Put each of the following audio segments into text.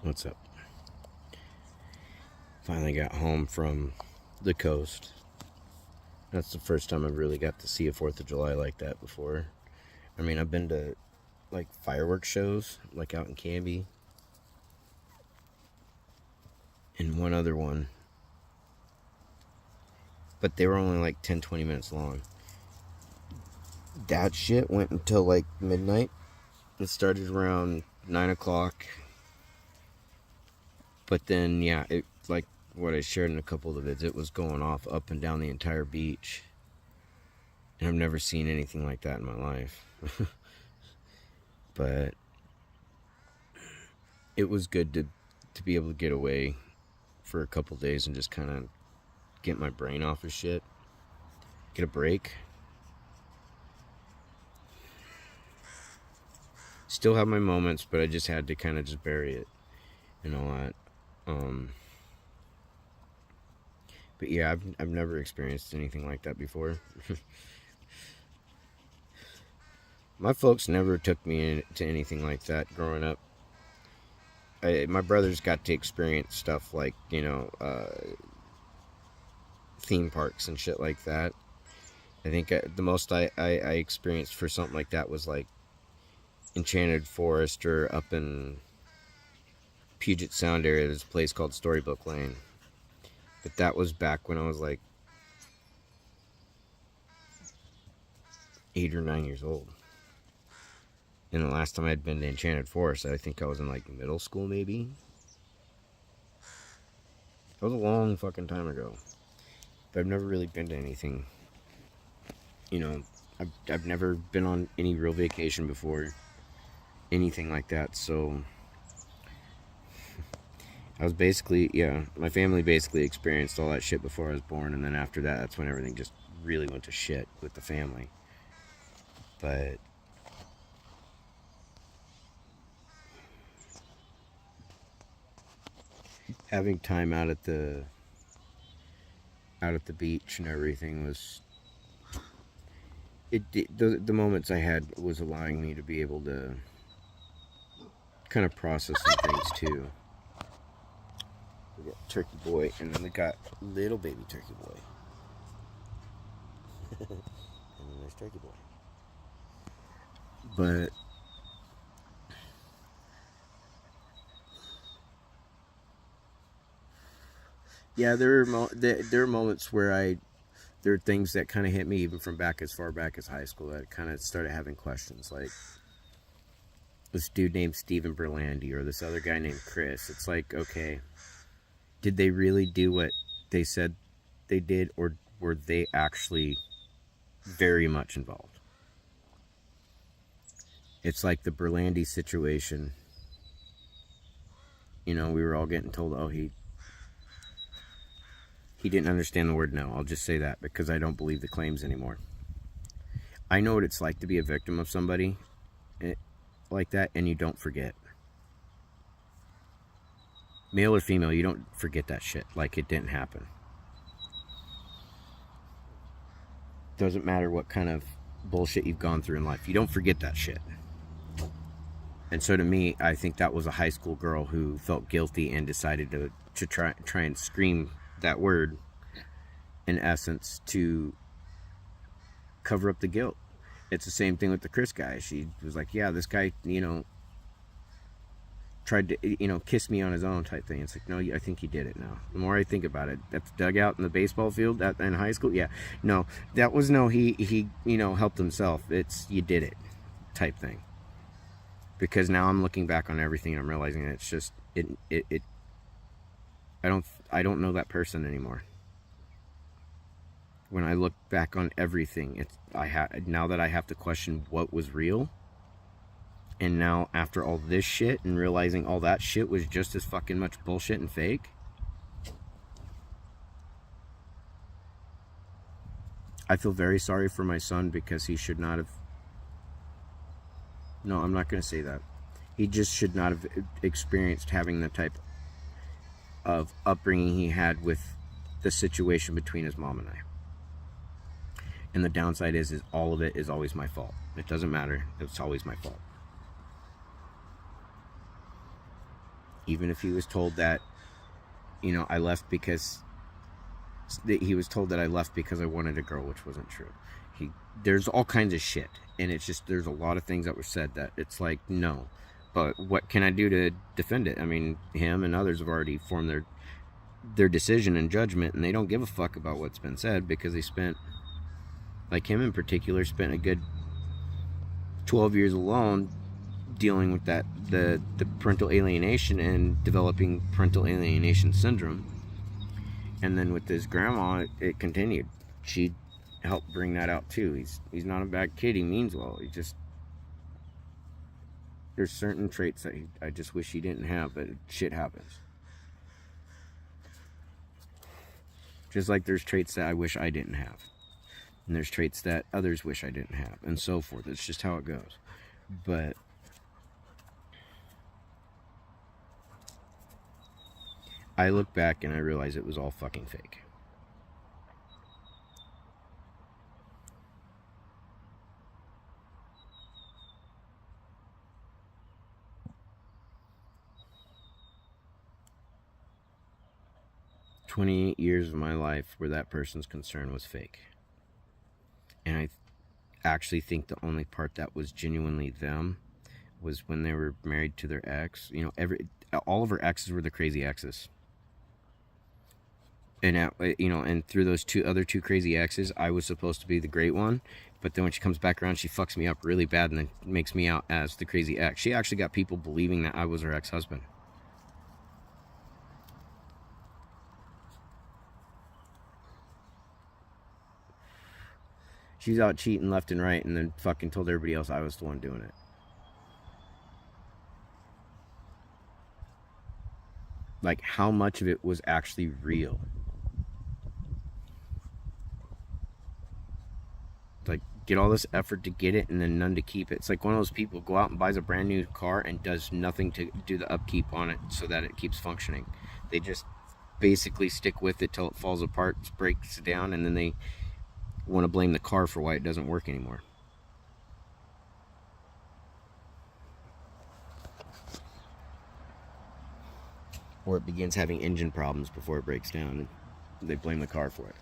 What's up? Finally got home from the coast. That's the first time I've really got to see a 4th of July like that before. I mean, I've been to like fireworks shows, like out in Canby, and one other one, but they were only like 10-20 minutes long. That shit went until like midnight. It started around 9 o'clock. But then, yeah, it like what I shared in a couple of the vids, it was going off up and down the entire beach. And I've never seen anything like that in my life. But it was good to be able to get away for a couple days and just kind of get my brain off of shit. Get a break. Still have my moments, but I just had to kind of just bury it and all that. But yeah, I've never experienced anything like that before. My folks never took me into anything like that growing up. My brothers got to experience stuff like, theme parks and shit like that. I think the most I experienced for something like that was like Enchanted Forest, or up in Puget Sound area, there's a place called Storybook Lane. But that was back when I was like 8 or 9 years old. And the last time I'd been to Enchanted Forest, I think I was in like middle school maybe. That was a long fucking time ago. But I've never really been to anything. I've never been on any real vacation before. Anything like that, so I was basically, my family basically experienced all that shit before I was born, and then after that, that's when everything just really went to shit with the family. But having time out at the beach and everything was the moments I had was allowing me to be able to kind of process some things too. We got Turkey Boy, and then we got little baby Turkey Boy. And then there's Turkey Boy. But yeah, there are moments where there are things that kind of hit me even from back as far back as high school that kind of started having questions, like this dude named Steven Berlandy or this other guy named Chris. It's like, okay, did they really do what they said they did, or were they actually very much involved? It's like the Berlandy situation. We were all getting told, oh, he didn't understand the word no. I'll just say that because I don't believe the claims anymore. I know what it's like to be a victim of somebody like that, and you don't forget. Male or female, you don't forget that shit like it didn't happen. Doesn't matter what kind of bullshit you've gone through in life, you don't forget that shit. And so to me, I think that was a high school girl who felt guilty and decided to try and scream that word, in essence, to cover up the guilt. It's the same thing with the Chris guy. She was like, yeah, this guy, tried to, kiss me on his own type thing. It's like, no, I think he did it now. The more I think about it, at the dugout in the baseball field in high school, yeah, no, that was no, he helped himself. It's, you did it type thing. Because now I'm looking back on everything and I'm realizing that it's just, I don't know that person anymore. When I look back on everything, now that I have to question what was real, and now after all this shit and realizing all that shit was just as fucking much bullshit and fake, I feel very sorry for my son because he should not have. No, I'm not going to say that. He just should not have experienced having the type of upbringing he had with the situation between his mom and I. And the downside is all of it is always my fault. It doesn't matter. It's always my fault. Even if he was told that, I left because he was told that I left because I wanted a girl, which wasn't true. There's all kinds of shit, and it's just there's a lot of things that were said that it's like no, but what can I do to defend it? I mean, him and others have already formed their decision and judgment, and they don't give a fuck about what's been said because they spent, like him in particular, spent a good 12 years alone dealing with the parental alienation and developing parental alienation syndrome. And then with his grandma, it continued. She helped bring that out too. He's not a bad kid. He means well. There's certain traits that I just wish he didn't have, but shit happens. Just like there's traits that I wish I didn't have, and there's traits that others wish I didn't have, and so forth. It's just how it goes. But I look back and I realize it was all fucking fake. "28 years of my life where that person's concern was fake." And I actually think the only part that was genuinely them was when they were married to their ex. All of her exes were the crazy exes. And and through those other two crazy exes, I was supposed to be the great one. But then when she comes back around, she fucks me up really bad and then makes me out as the crazy ex. She actually got people believing that I was her ex-husband. She's out cheating left and right and then fucking told everybody else I was the one doing it. Like, how much of it was actually real? Like, get all this effort to get it and then none to keep it. It's like one of those people go out and buys a brand new car and does nothing to do the upkeep on it so that it keeps functioning. They just basically stick with it till it falls apart, breaks down, and then they want to blame the car for why it doesn't work anymore. Or it begins having engine problems before it breaks down, and they blame the car for it.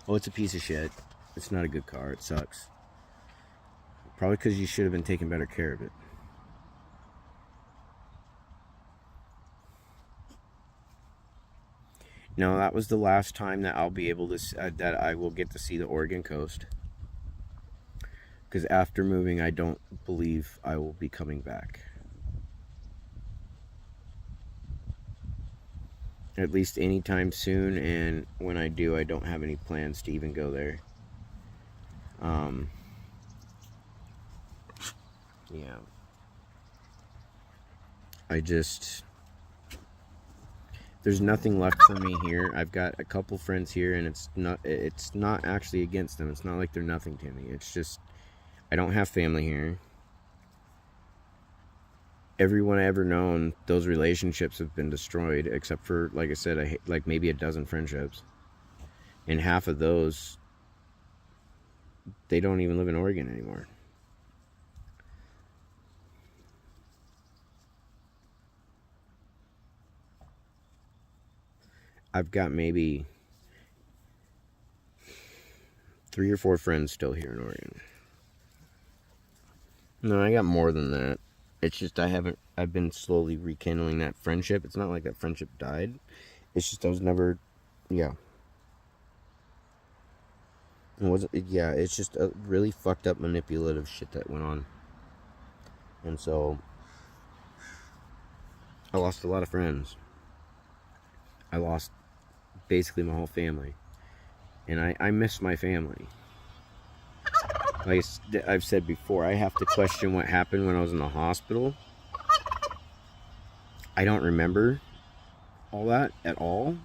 Oh, it's a piece of shit. It's not a good car. It sucks. Probably because you should have been taking better care of it. No, that was the last time that I'll be able to, that I will get to see the Oregon coast. Because after moving, I don't believe I will be coming back. At least anytime soon, and when I do, I don't have any plans to even go there. Yeah. There's nothing left for me here. I've got a couple friends here, and it's not actually against them. It's not like they're nothing to me. It's just, I don't have family here. Everyone I ever known, those relationships have been destroyed, except for, like I said, like maybe a dozen friendships. And half of those, they don't even live in Oregon anymore. I've got maybe 3 or 4 friends still here in Oregon. No, I got more than that. It's just I've been slowly rekindling that friendship. It's not like that friendship died. It's just I was never, yeah. It's just a really fucked up manipulative shit that went on. And so, I lost a lot of friends. I lost basically my whole family. And I miss my family. Like I've said before, I have to question what happened when I was in the hospital. I don't remember all that at all.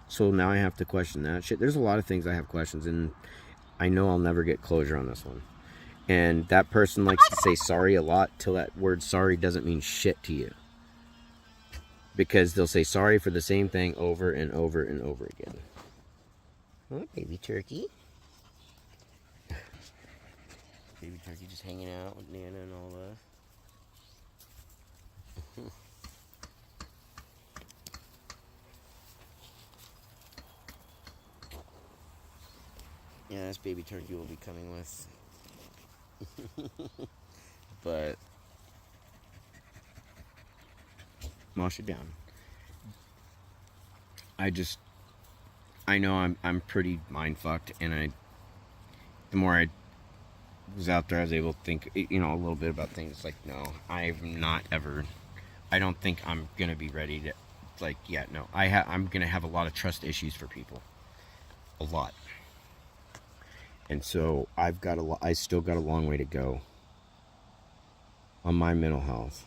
So now I have to question that shit. There's a lot of things I have questions, and I know I'll never get closure on this one. And that person likes to say sorry a lot till that word sorry doesn't mean shit to you. Because they'll say sorry for the same thing over and over and over again. Oh, baby turkey. Baby turkey just hanging out with Nana and all that. Yeah, this baby turkey will be coming with. But wash it down. I know I'm pretty mind fucked, and the more I was out there, I was able to think, a little bit about things. Like, no, I'm not ever. I don't think I'm gonna be ready to, like, yeah, no. I'm gonna have a lot of trust issues for people, a lot, and so I still got a long way to go on my mental health.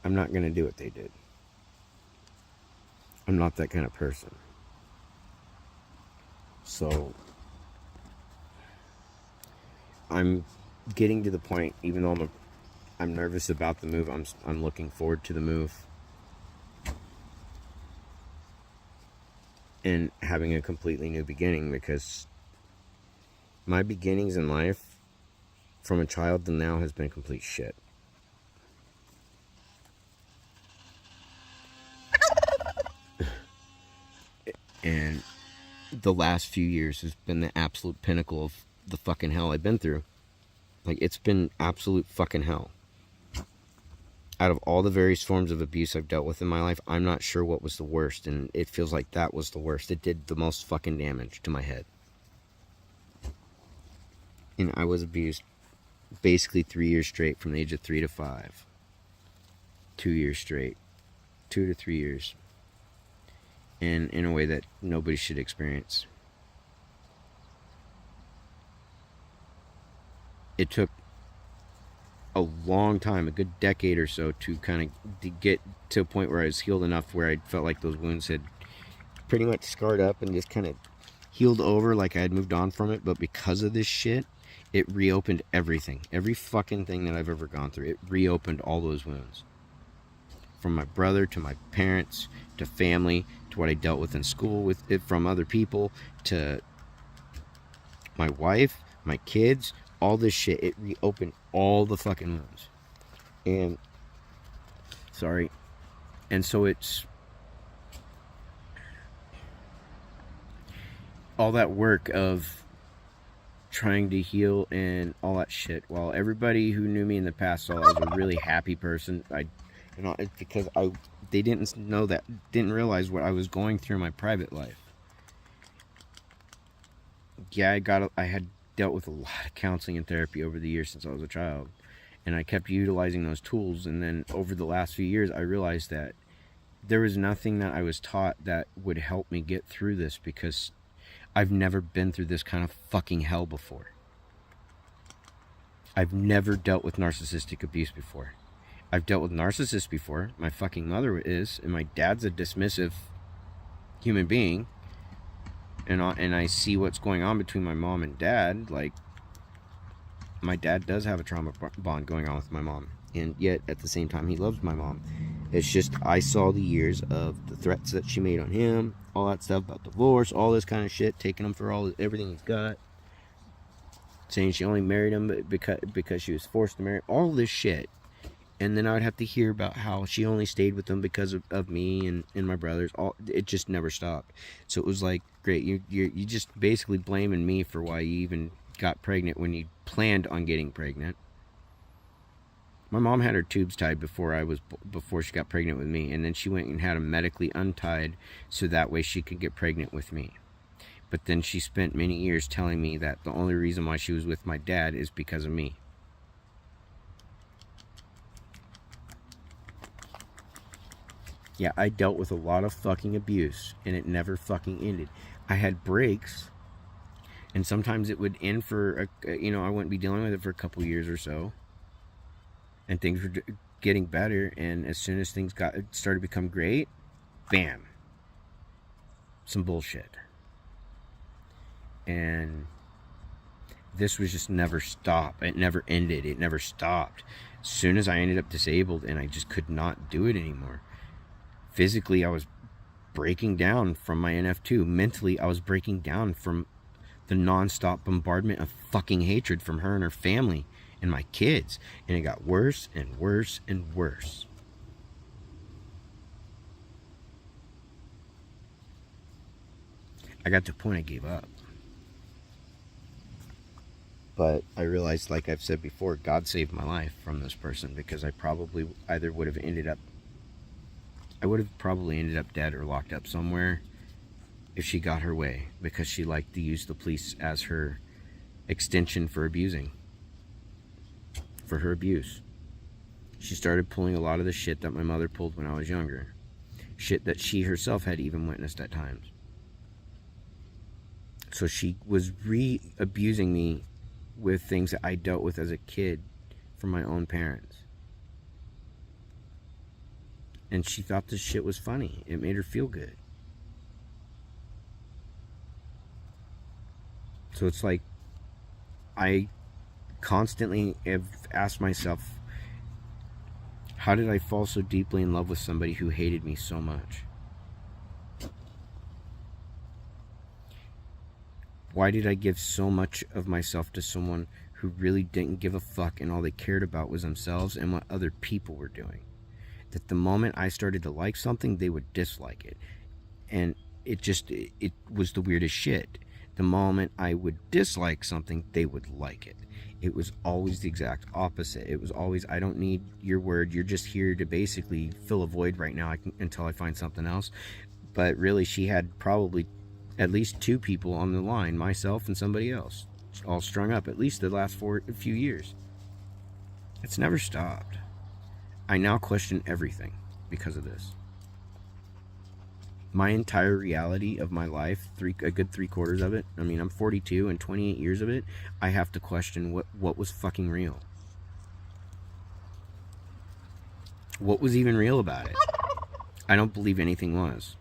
I'm not gonna do what they did. I'm not that kind of person. So I'm getting to the point, even though I'm nervous about the move. I'm looking forward to the move and having a completely new beginning, because my beginnings in life from a child to now has been complete shit. And the last few years has been the absolute pinnacle of the fucking hell I've been through. Like, it's been absolute fucking hell. Out of all the various forms of abuse I've dealt with in my life, I'm not sure what was the worst, and it feels like that was the worst. It did the most fucking damage to my head. And I was abused basically 3 years straight, from the age of 3 to 5. 2 years straight. 2 to 3 years. And in a way that nobody should experience. It took a long time, a good decade or so, to kind of get to a point where I was healed enough where I felt like those wounds had pretty much scarred up and just kind of healed over, like I had moved on from it. But because of this shit, it reopened everything. Every fucking thing that I've ever gone through, it reopened all those wounds. From my brother, to my parents, to family, to what I dealt with in school with it from other people, to my wife, my kids, all this shit. It reopened all the fucking wounds. And sorry. And so it's all that work of trying to heal and all that shit. While everybody who knew me in the past saw I was a really happy person, it's because they didn't know that, didn't realize what I was going through in my private life. Yeah, I had dealt with a lot of counseling and therapy over the years since I was a child, and I kept utilizing those tools. And then over the last few years, I realized that there was nothing that I was taught that would help me get through this, because I've never been through this kind of fucking hell before. I've never dealt with narcissistic abuse before. I've dealt with narcissists before. My fucking mother is, and my dad's a dismissive human being. And I see what's going on between my mom and dad. Like, my dad does have a trauma bond going on with my mom, and yet at the same time he loves my mom. It's just, I saw the years of the threats that she made on him, all that stuff about divorce, all this kind of shit, taking him for everything he's got, saying she only married him because she was forced to marry, all this shit. And then I would have to hear about how she only stayed with them because of me and my brothers. It just never stopped. So it was like, great, you just basically blaming me for why you even got pregnant when you planned on getting pregnant. My mom had her tubes tied before she got pregnant with me, and then she went and had them medically untied so that way she could get pregnant with me. But then she spent many years telling me that the only reason why she was with my dad is because of me. Yeah, I dealt with a lot of fucking abuse, and it never fucking ended. I had breaks, and sometimes it would end for, I wouldn't be dealing with it for a couple years or so, and things were getting better, and as soon as things started to become great, bam, some bullshit. And this was just never stopped. It never ended. It never stopped. As soon as I ended up disabled, and I just could not do it anymore. Physically, I was breaking down from my NF2. Mentally, I was breaking down from the nonstop bombardment of fucking hatred from her and her family and my kids. And it got worse and worse and worse. I got to a point I gave up. But I realized, like I've said before, God saved my life from this person, because I probably either would have ended up, I would have probably ended up dead or locked up somewhere if she got her way, because she liked to use the police as her extension for her abuse. She started pulling a lot of the shit that my mother pulled when I was younger. Shit that she herself had even witnessed at times. So she was re-abusing me with things that I dealt with as a kid from my own parents. And she thought this shit was funny. It made her feel good. So it's like, I constantly have asked myself, how did I fall so deeply in love with somebody who hated me so much? Why did I give so much of myself to someone who really didn't give a fuck, and all they cared about was themselves and what other people were doing? That the moment I started to like something, they would dislike it. And it was the weirdest shit. The moment I would dislike something, they would like it. It was always the exact opposite. It was always, I don't need your word. You're just here to basically fill a void right now until I find something else. But really, she had probably at least two people on the line, myself and somebody else, all strung up at least the last few years. It's never stopped. I now question everything because of this. My entire reality of my life, a good 3/4 of it, I mean, I'm 42, and 28 years of it, I have to question what was fucking real. What was even real about it? I don't believe anything was.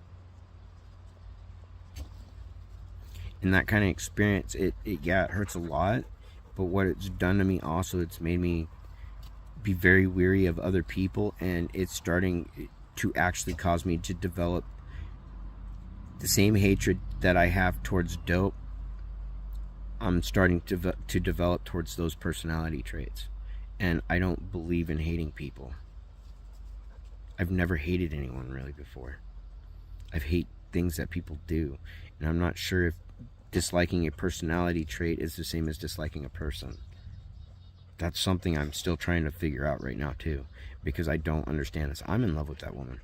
And that kind of experience, it hurts a lot, but what it's done to me also, it's made me be very weary of other people, and it's starting to actually cause me to develop the same hatred that I have towards dope. I'm starting to develop towards those personality traits, and I don't believe in hating people. I've never hated anyone really before. I've hate things that people do, and I'm not sure if disliking a personality trait is the same as disliking a person. That's something I'm still trying to figure out right now too, because I don't understand this. I'm in love with that woman.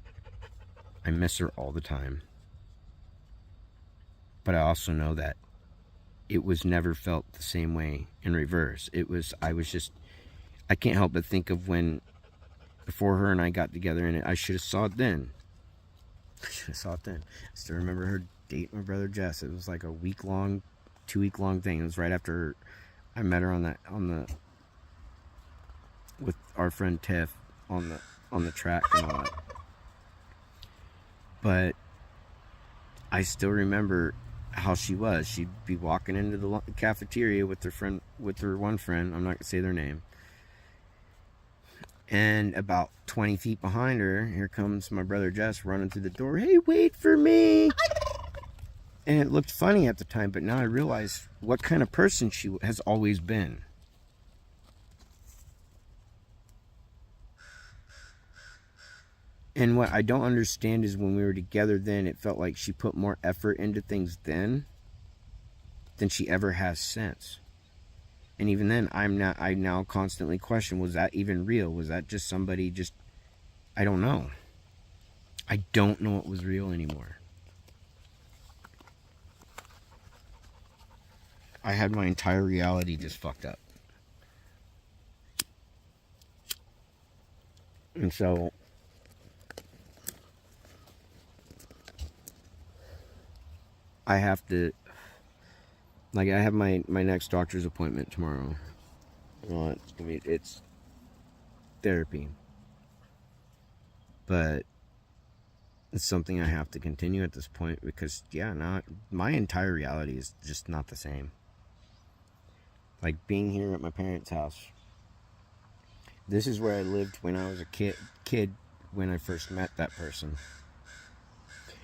I miss her all the time. But I also know that it was never felt the same way in reverse. I can't help but think of when, before her and I got together, and I should have saw it then. I still remember her dating my brother Jess. It was like a 2-week-long thing. It was right after I met her with our friend Tiff on the track and all that. But I still remember how she was. She'd be walking into the cafeteria with her one friend. I'm not gonna say their name. And about 20 feet behind her, here comes my brother Jess running through the door. Hey, wait for me! And it looked funny at the time, but now I realize what kind of person she has always been. And what I don't understand is, when we were together then, it felt like she put more effort into things then than she ever has since. And even then, I now constantly question, was that even real? Was that just somebody I don't know. I don't know what was real anymore. I had my entire reality just fucked up. And so I have to, I have my next doctor's appointment tomorrow. Well, it's therapy. But it's something I have to continue at this point, because, now my entire reality is just not the same. Like being here at my parents' house. This is where I lived when I was a kid when I first met that person.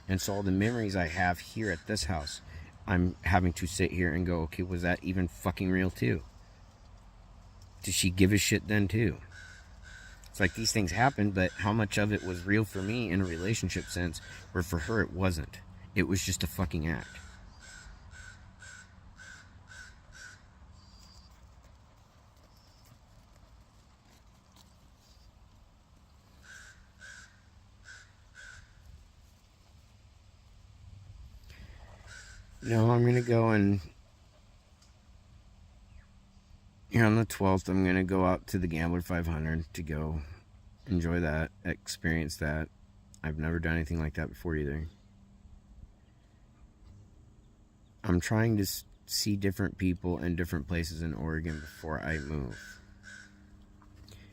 And so all the memories I have here at this house, I'm having to sit here and go, okay, was that even fucking real too? Did she give a shit then too? It's like these things happen, but how much of it was real for me in a relationship sense, where for her it wasn't? It was just a fucking act. No, I'm gonna go and here on the 12th. I'm gonna go out to the Gambler 500 to go enjoy that, experience that. I've never done anything like that before either. I'm trying to see different people and different places in Oregon before I move,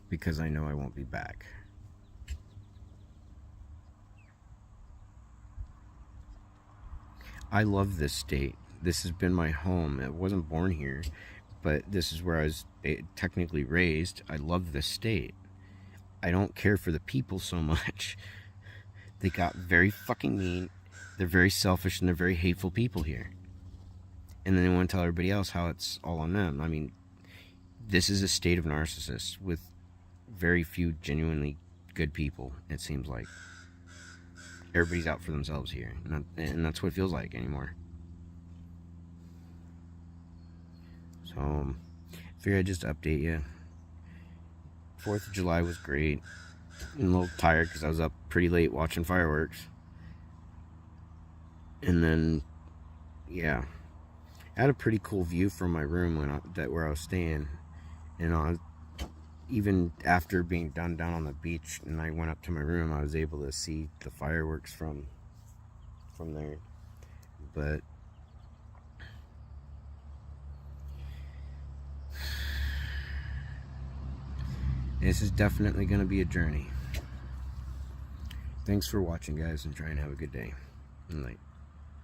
because I know I won't be back. I love this state. This has been my home. I wasn't born here, but this is where I was technically raised. I love this state. I don't care for the people so much. They got very fucking mean. They're very selfish and they're very hateful people here. And then they want to tell everybody else how it's all on them. I mean, this is a state of narcissists with very few genuinely good people, it seems like. Everybody's out for themselves here. And that's what it feels like anymore. So, I figured I'd just update you. 4th of July was great. I'm a little tired because I was up pretty late watching fireworks. And then, yeah, I had a pretty cool view from my room where I was staying. And even after being done down on the beach, and I went up to my room, I was able to see the fireworks from there. But this is definitely going to be a journey. Thanks for watching, guys, and try and have a good day. And